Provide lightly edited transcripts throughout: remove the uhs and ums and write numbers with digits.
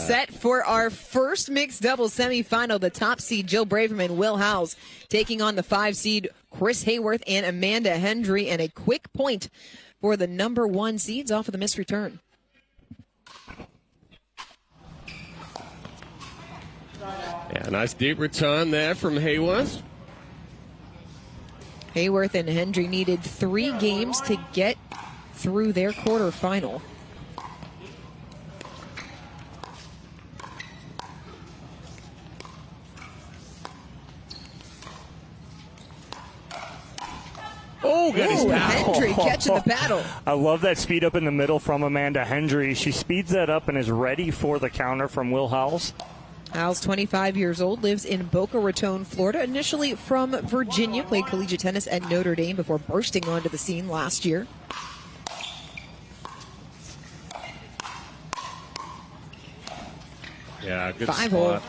Set for our first mixed doubles semifinal. The top seed, Joe Braverman, Will Howells, taking on the 5 seed, Chris Haworth and Amanda Hendry. And a quick point for the number 1 seeds off of the missed return. Yeah, nice deep return there from Haworth. Haworth and Hendry needed 3 games to get through their quarterfinal. Oh, goodness. Hendry catching the paddle. I love that speed up in the middle from Amanda Hendry. She speeds that up and is ready for the counter from Will Howells. Howells, 25 years old, lives in Boca Raton, Florida. Initially from Virginia, played collegiate tennis at Notre Dame before bursting onto the scene last year. Yeah, good 5-hole. spot.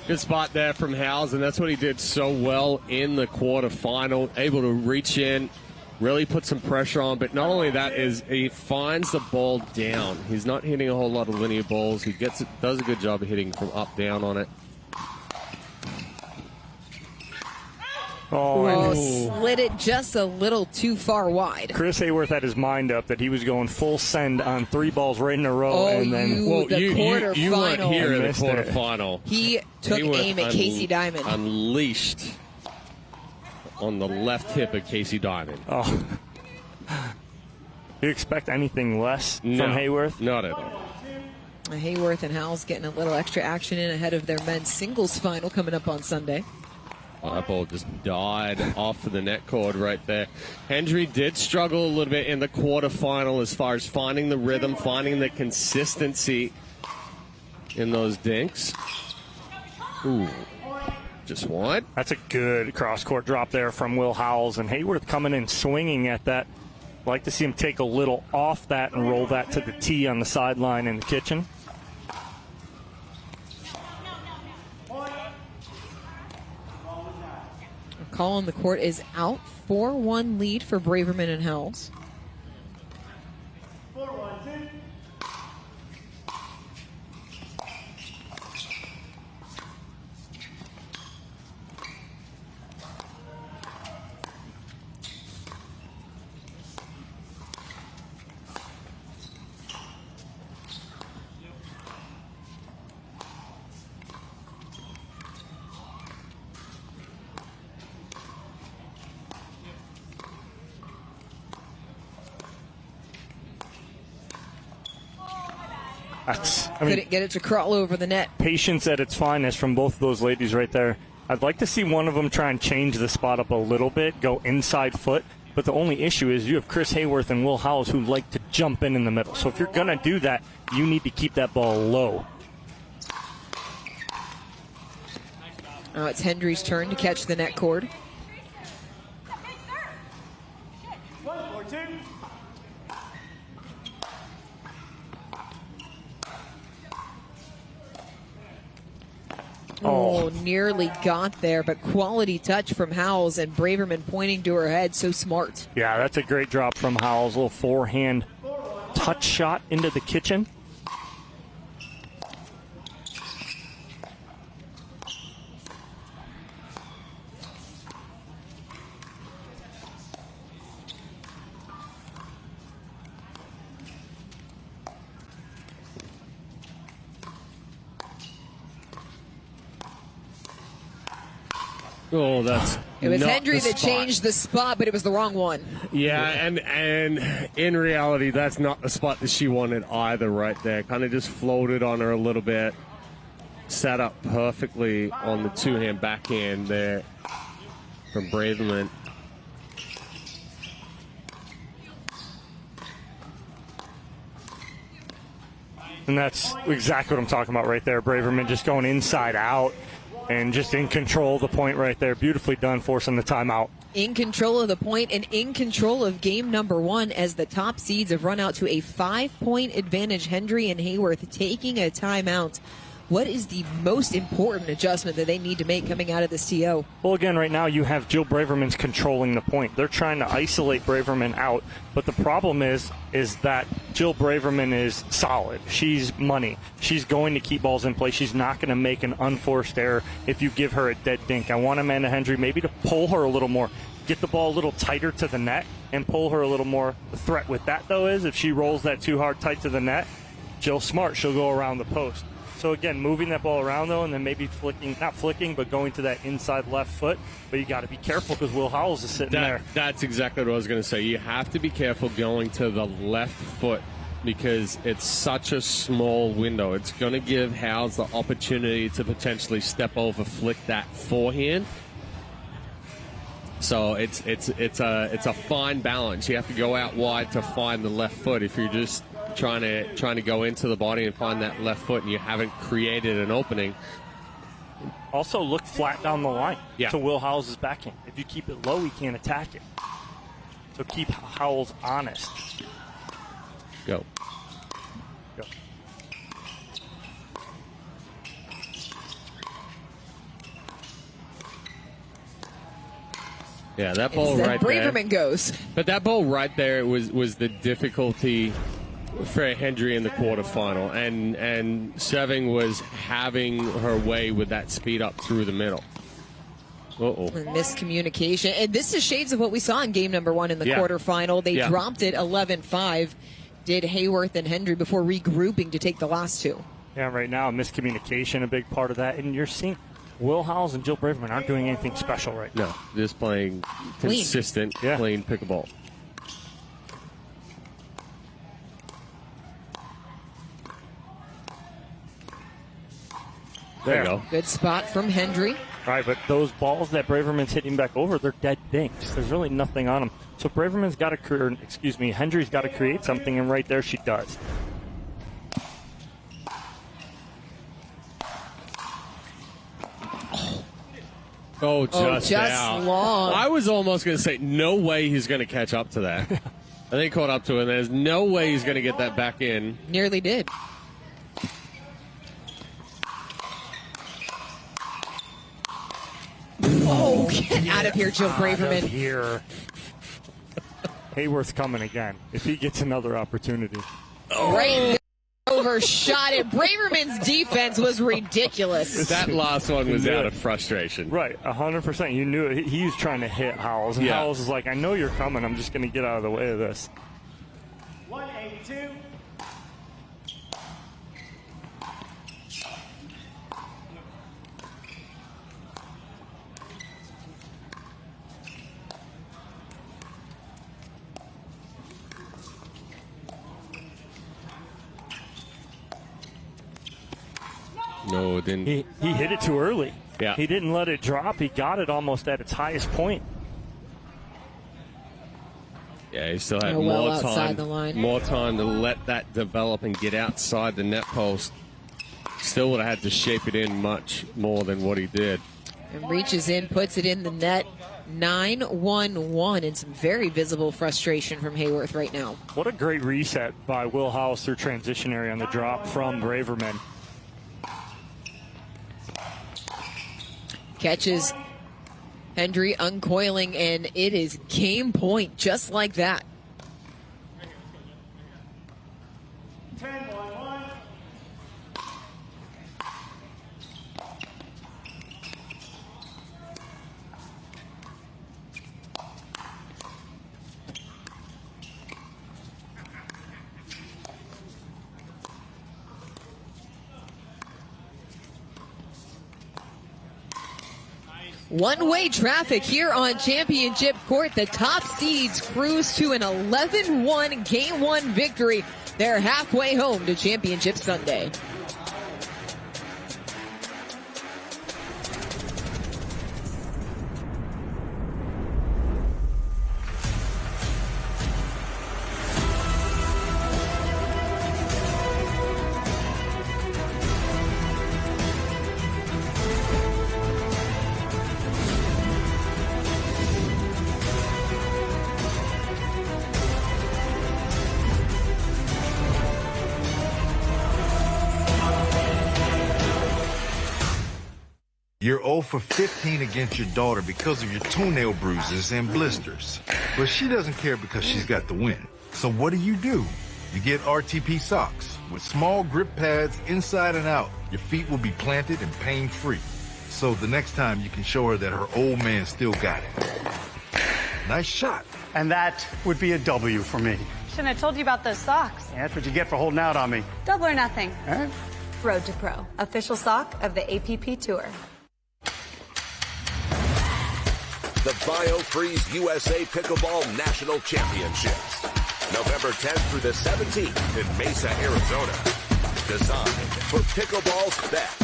Good spot there from Howells, and that's what he did so well in the quarterfinal. Able to reach in, really put some pressure on, but not only that is he finds the ball down. He's not hitting a whole lot of linear balls. He gets it, does a good job of hitting from up down on it. Oh, slid it just a little too far wide. Chris Haworth had his mind up that he was going full send on 3 balls right in a row. Oh, and then you weren't here in the quarterfinal. He took aim at Casey Diamond. Unleashed on the left hip of Casey Diamond. Oh. Do you expect anything less from Haworth? Not at all. Haworth and Howells getting a little extra action in ahead of their men's singles final coming up on Sunday. Oh, that ball just died off of the net cord right there. Hendry did struggle a little bit in the quarterfinal as far as finding the rhythm, finding the consistency in those dinks. Ooh, just wide. That's a good cross-court drop there from Will Howells, and Haworth coming in swinging at that. I'd like to see him take a little off that and roll that to the tee on the sideline in the kitchen. Call on the court is out. 4-1 lead for Braverman and Howells. Couldn't get it to crawl over the net. Patience at its finest from both of those ladies right there. I'd like to see one of them try and change the spot up a little bit, go inside foot. But the only issue is you have Chris Haworth and Will Howells who like to jump in the middle. So if you're going to do that, you need to keep that ball low. Now it's Hendry's turn to catch the net cord. Oh, nearly got there, but quality touch from Howells and Braverman pointing to her head. So smart. Yeah, that's a great drop from Howells. A little forehand touch shot into the kitchen. Oh, that's it was Hendry that changed the spot, but it was the wrong one. Yeah, and in reality, that's not the spot that she wanted either right there. Kind of just floated on her a little bit. Set up perfectly on the 2-hand backhand there from Braverman. And that's exactly what I'm talking about right there. Braverman just going inside out. And just in control of the point right there. Beautifully done, forcing the timeout. In control of the point and in control of game number 1 as the top seeds have run out to a 5-point advantage. Hendry and Haworth taking a timeout what is the most important adjustment that they need to make coming out of this TO? Well, again, right now you have Jill Braverman's controlling the point. They're trying to isolate Braverman out, but the problem is that Jill Braverman is solid. She's money. She's going to keep balls in play. She's not going to make an unforced error if you give her a dead dink. I want Amanda Hendry maybe to pull her a little more, get the ball a little tighter to the net, and pull her a little more. The threat with that, though, is if she rolls that too hard tight to the net, Jill's smart. She'll go around the post. So, again, moving that ball around, though, and then maybe not flicking, but going to that inside left foot. But you got to be careful because Will Howells is sitting there. That's exactly what I was going to say. You have to be careful going to the left foot because it's such a small window. It's going to give Howells the opportunity to potentially step over, flick that forehand. So it's a fine balance. You have to go out wide to find the left foot. If you're just trying to go into the body and find that left foot and you haven't created an opening. Also look flat down the line to Will Howells' backhand. If you keep it low, he can't attack it. So keep Howells honest. Go. Yeah, that ball right there. Braverman goes. But that ball right there was the difficulty for Hendry in the quarterfinal, and serving was having her way with that speed up through the middle. Miscommunication. And this is shades of what we saw in game number 1 in the quarterfinal. They dropped it 11-5, did Haworth and Hendry before regrouping to take the last two. Yeah, right now, miscommunication, a big part of that. And you're seeing Will Howells and Jill Braverman aren't doing anything special right now. No, just playing consistent, clean pickleball. There you go. Good spot from Hendry. All right, but those balls that Braverman's hitting back over, they're dead dinks. There's really nothing on them. So Braverman's got to Hendry's got to create something, and right there she does. Just out. Long. I was almost going to say, no way he's going to catch up to that. I think caught up to it. There's no way he's going to get that back in. Nearly did. Oh, get out of here, Jill Braverman. Here. Haworth's coming again if he gets another opportunity. Right overshot it. Braverman's defense was ridiculous. That last one was out of frustration. Right, 100%. You knew it. He was trying to hit Howells, and Howells is like, I know you're coming. I'm just going to get out of the way of this. 182. No, it didn't. He hit it too early. Yeah. He didn't let it drop. He got it almost at its highest point. Yeah, he still had outside the line. more time to let that develop and get outside the net post. Still would have had to shape it in much more than what he did. And reaches in, puts it in the net. 9-1-1, and some very visible frustration from Haworth right now. What a great reset by Will Howells through transition area on the drop from Braverman. Catches Hendry uncoiling, and it is game point just like that. 10-1-1. One-way traffic here on Championship Court. The top seeds cruise to an 11-1 Game 1 victory. They're halfway home to Championship Sunday. You're 0 for 15 against your daughter because of your toenail bruises and blisters. But she doesn't care because she's got the win. So what do? You get RTP socks with small grip pads inside and out. Your feet will be planted and pain-free. So the next time you can show her that her old man still got it. Nice shot. And that would be a W for me. Shouldn't have told you about those socks. Yeah, that's what you get for holding out on me. Double or nothing. Huh? Road to Pro, official sock of the APP Tour. The BioFreeze USA Pickleball National Championships. November 10th through the 17th in Mesa, Arizona. Designed for pickleball's best.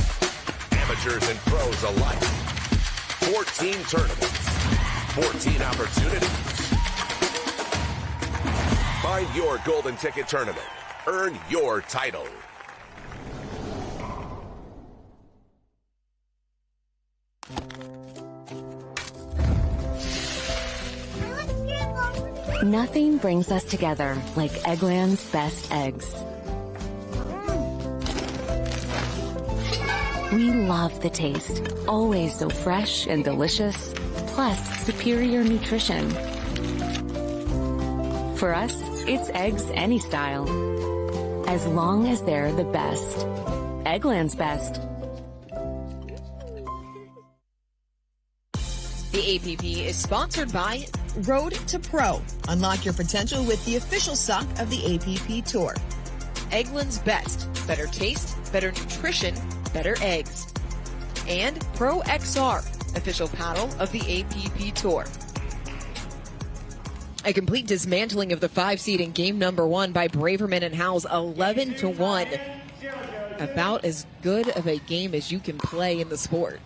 Amateurs and pros alike. 14 tournaments. 14 opportunities. Find your golden ticket tournament. Earn your title. Nothing brings us together like Eggland's best eggs. We love the taste, always so fresh and delicious, plus superior nutrition. For us, it's eggs any style, as long as they're the best. Eggland's best. The APP is sponsored by Road to Pro. Unlock your potential with the official sock of the APP Tour. Eggland's Best. Better taste, better nutrition, better eggs. And Pro XR, official paddle of the APP Tour. A complete dismantling of the 5 seed in game number 1 by Braverman and Howells, 11-1. About as good of a game as you can play in the sport.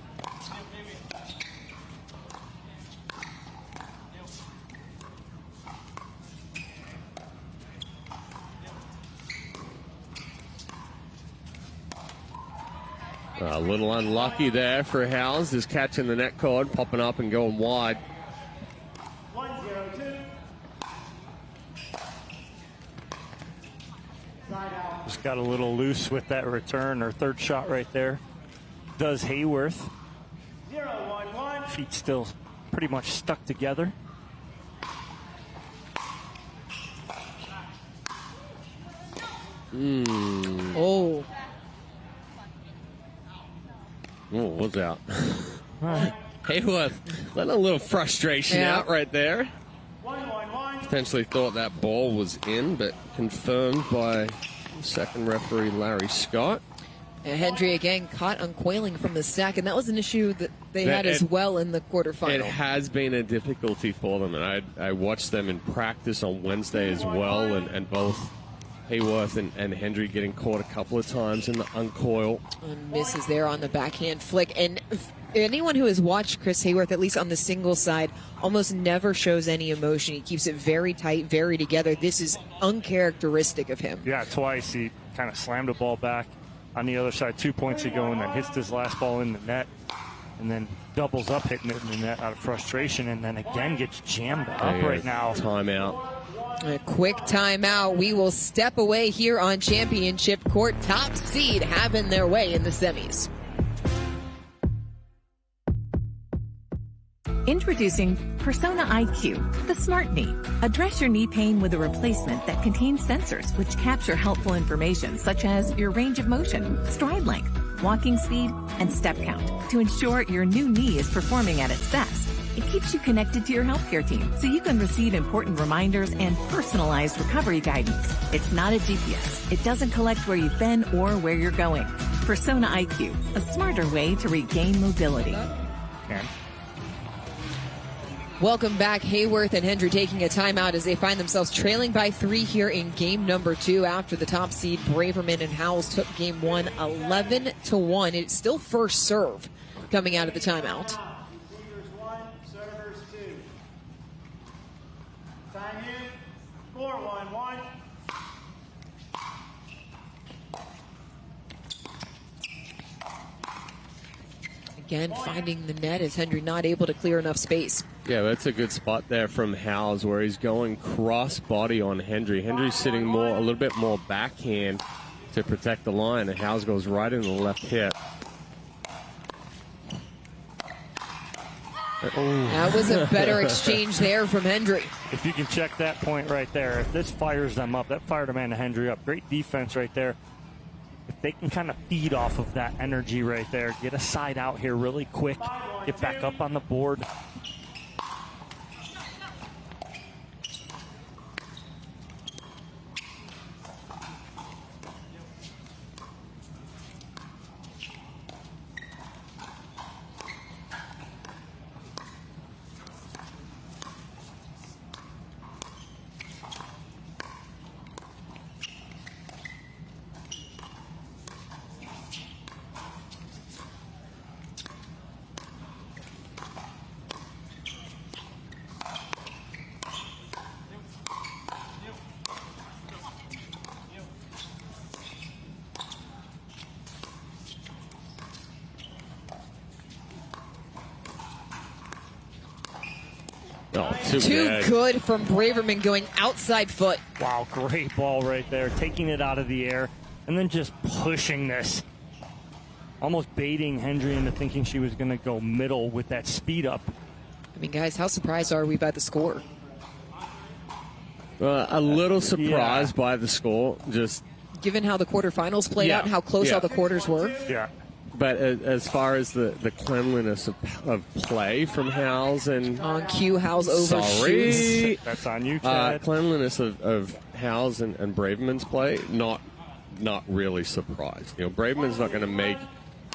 A little unlucky there for Howells, is catching the net cord, popping up and going wide. 1-0-2. Side out. Just got a little loose with that return or third shot right there. Does Haworth. 0-1-1. Feet still pretty much stuck together. Oh. Oh, what's out? Haworth letting a little frustration out right there. 1-1-1. Potentially thought that ball was in, but confirmed by second referee Larry Scott. And Hendry again caught uncoiling from the stack, and that was an issue that they had as well in the quarterfinal. It has been a difficulty for them, and I watched them in practice on Wednesday as well, and both Haworth and Hendry getting caught a couple of times in the uncoil. And misses there on the backhand flick. And anyone who has watched Chris Haworth, at least on the singles side, almost never shows any emotion. He keeps it very tight, very together. This is uncharacteristic of him. Yeah, twice he kind of slammed a ball back on the other side 2 points ago and then hits this last ball in the net and then doubles up hitting it in the net out of frustration and then again gets jammed up right now. Timeout. A quick timeout. We will step away here on championship court. Top seed having their way in the semis. Introducing Persona IQ, the smart knee. Address your knee pain with a replacement that contains sensors which capture helpful information such as your range of motion, stride length, walking speed, and step count to ensure your new knee is performing at its best. It keeps you connected to your healthcare team so you can receive important reminders and personalized recovery guidance. It's not a GPS. It doesn't collect where you've been or where you're going. Persona IQ, a smarter way to regain mobility. Okay. Welcome back. Haworth and Hendry taking a timeout as they find themselves trailing by 3 here in game number 2 after the top seed Braverman and Howells took game 1 11-1. It's still first serve coming out of the timeout. Leaders 1, servers 2. Time in. 4-1-1. Again, finding the net as Hendry not able to clear enough space. Yeah, that's a good spot there from Howells where he's going cross body on Hendry. Hendry's sitting a little bit more backhand to protect the line, and Howells goes right in the left hip. That was a better exchange there from Hendry. If you can check that point right there, if this fires them up, that fired Amanda Hendry up. Great defense right there. If they can kind of feed off of that energy right there, get a side out here really quick, get back up on the board. Too good from Braverman going outside foot. Wow, great ball right there. Taking it out of the air and then just pushing this. Almost baiting Hendry into thinking she was going to go middle with that speed up. I mean, guys, how surprised are we by the score? A little surprised by the score, just given how the quarterfinals played out and how close all the quarters were. Yeah. But as far as the cleanliness of play from Howells and on cue, Howells overshoots. That's on you, Chad. Cleanliness of Howells and Braverman's play, not really surprised. Braverman's not going to make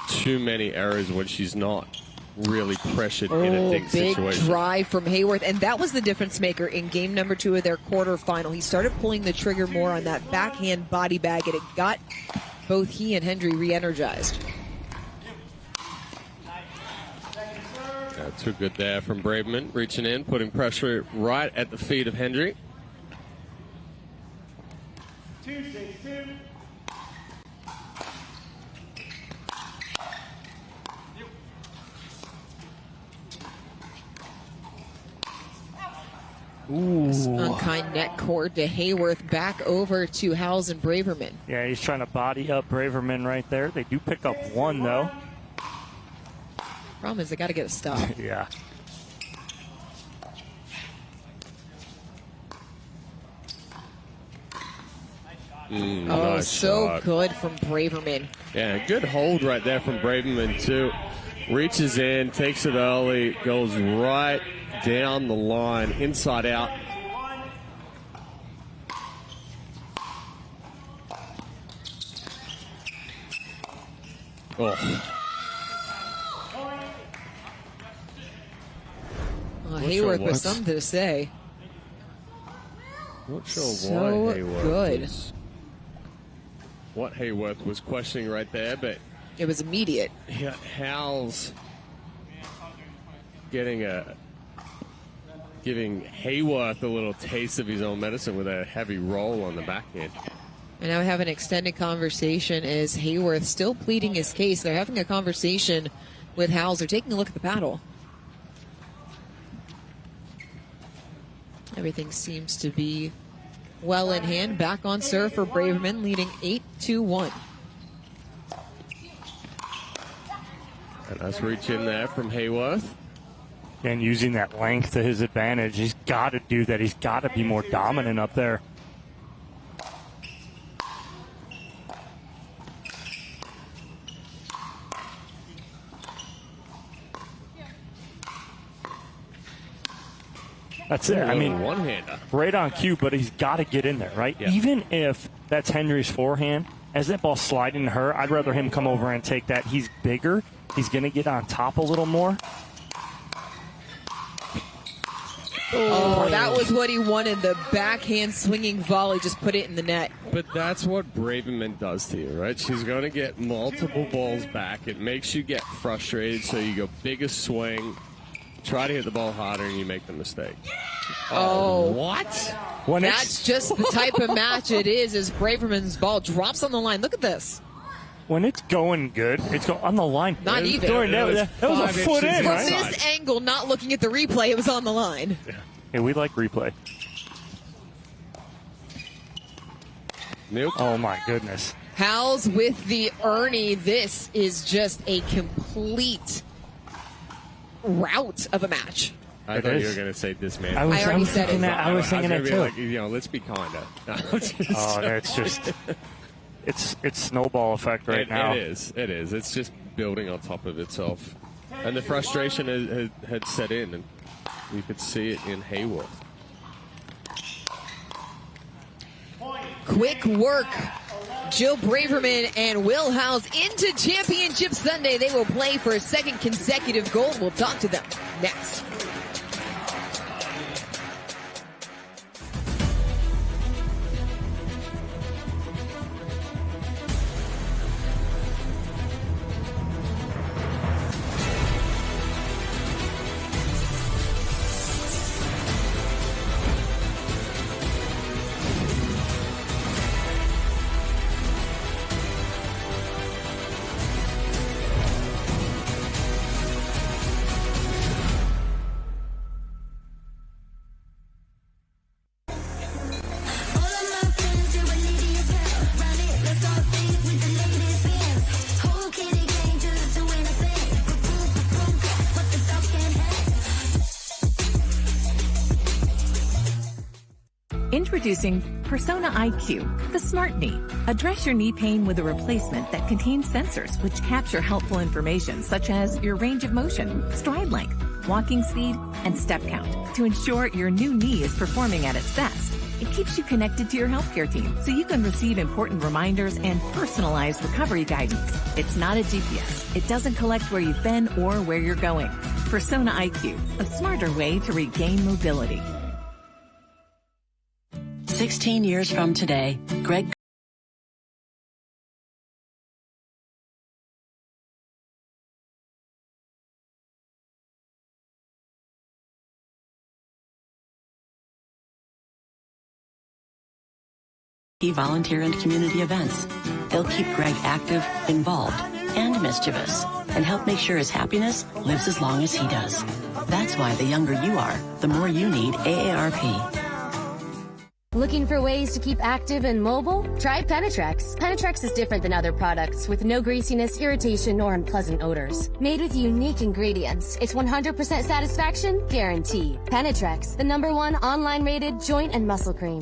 too many errors when she's not really pressured in a big situation. Big drive from Haworth, and that was the difference maker in game number 2 of their quarterfinal. He started pulling the trigger more on that backhand body bag, and it got both he and Hendry re-energized. Too good there from Braverman, reaching in, putting pressure right at the feet of Hendry. 2-6-2. Unkind net cord to Haworth, back over to Howells and Braverman. Yeah, he's trying to body up Braverman right there. They do pick up one, though. Problem is they got to get a stop. Yeah. Nice so shot. good from Braverman. Yeah, good hold right there from Braverman, too. Reaches in, takes it early, goes right down the line, inside out. Oh. Haworth with something to say. Not sure So why Haworth good. what Haworth was questioning right there, but it was immediate. Yeah, Howells giving Haworth a little taste of his own medicine with a heavy roll on the backhand. And now we have an extended conversation. Is Haworth still pleading his case? They're having a conversation with Howells. They're taking a look at the paddle. Everything seems to be well in hand. Back on serve for Braverman, leading 8-1. A nice reach in there from Haworth. And using that length to his advantage. He's got to do that. He's got to be more dominant up there. That's it. I mean, one-hander. Right on cue, but he's got to get in there, right? Yeah. Even if that's Hendry's forehand, as that ball's sliding to her, I'd rather him come over and take that. He's bigger. He's going to get on top a little more. Oh, that was what he wanted. The backhand swinging volley, just put it in the net. But that's what Braverman does to you, right? She's going to get multiple balls back. It makes you get frustrated, so you go biggest swing, try to hit the ball harder, and you make the mistake. Oh, what? That's just the type of match it is, as Braverman's ball drops on the line. Look at this. When it's going good, it's on the line. Not even. That was a foot in, From right? this angle, not looking at the replay, it was on the line. Hey, we like replay. Nope. Oh, my goodness. Howells with the Ernie. This is just a complete rout of a match. I thought you were going to say dismantle. I already said it. I was thinking it too. Like, let's be kinda. It's just it's snowball effect right now. It is. It's just building on top of itself, and the frustration had set in, and you could see it in Haworth. Quick work. Joe Braverman and Will Howells into Championship Sunday. They will play for a second consecutive gold. We'll talk to them next. Introducing Persona IQ, the smart knee. Address your knee pain with a replacement that contains sensors which capture helpful information such as your range of motion, stride length, walking speed, and step count to ensure your new knee is performing at its best. It keeps you connected to your healthcare team so you can receive important reminders and personalized recovery guidance. It's not a GPS. It doesn't collect where you've been or where you're going. Persona IQ, a smarter way to regain mobility. 16 years from today, Greg volunteer and community events. They'll keep Greg active, involved, and mischievous, and help make sure his happiness lives as long as he does. That's why the younger you are, the more you need AARP. Looking for ways to keep active and mobile? Try Penetrex. Penetrex is different than other products with no greasiness, irritation, or unpleasant odors. Made with unique ingredients, it's 100% satisfaction guaranteed. Penetrex, the #1 online rated joint and muscle cream.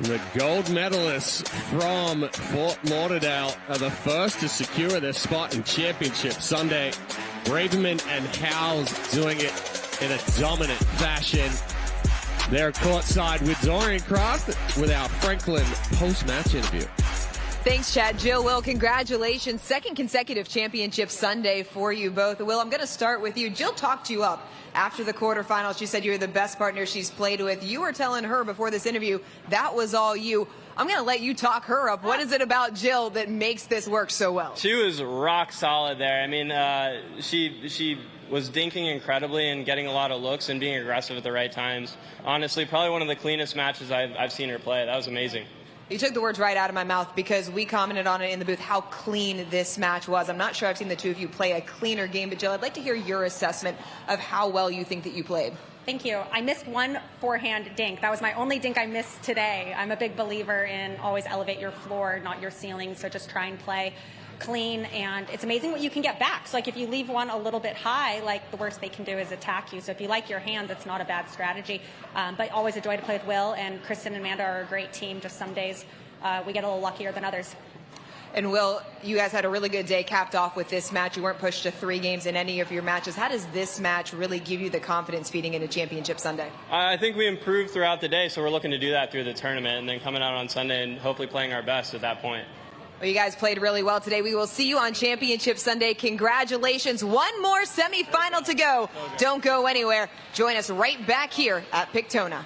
The gold medalists from Fort Lauderdale are the first to secure their spot in Championship Sunday. Braverman and Howells doing it in a dominant fashion. They're courtside with Dorian Kraft with our Franklin post-match interview. Thanks, Chad. Jill, Will, congratulations. Second consecutive Championship Sunday for you both. Will, I'm going to start with you. Jill talked you up after the quarterfinals. She said you were the best partner she's played with. You were telling her before this interview that was all you. I'm going to let you talk her up. What is it about Jill that makes this work so well? She was rock solid there. I mean, she was dinking incredibly and getting a lot of looks and being aggressive at the right times. Honestly, probably one of the cleanest matches I've seen her play. That was amazing. You took the words right out of my mouth because we commented on it in the booth how clean this match was. I'm not sure I've seen the two of you play a cleaner game, but Jill, I'd like to hear your assessment of how well you think that you played. Thank you. I missed one forehand dink. That was my only dink I missed today. I'm a big believer in always elevate your floor, not your ceiling, so just try and play clean, and it's amazing what you can get back. So like if you leave one a little bit high, like the worst they can do is attack you. So if you like your hand, that's not a bad strategy. But always a joy to play with Will, and Kristen and Amanda are a great team. Just some days we get a little luckier than others. And Will, you guys had a really good day capped off with this match. You weren't pushed to 3 games in any of your matches. How does this match really give you the confidence feeding into Championship Sunday? I think we improved throughout the day, so we're looking to do that through the tournament and then coming out on Sunday and hopefully playing our best at that point. Well, you guys played really well today. We will see you on Championship Sunday. Congratulations. One more semifinal to go. Don't go anywhere. Join us right back here at Pictona.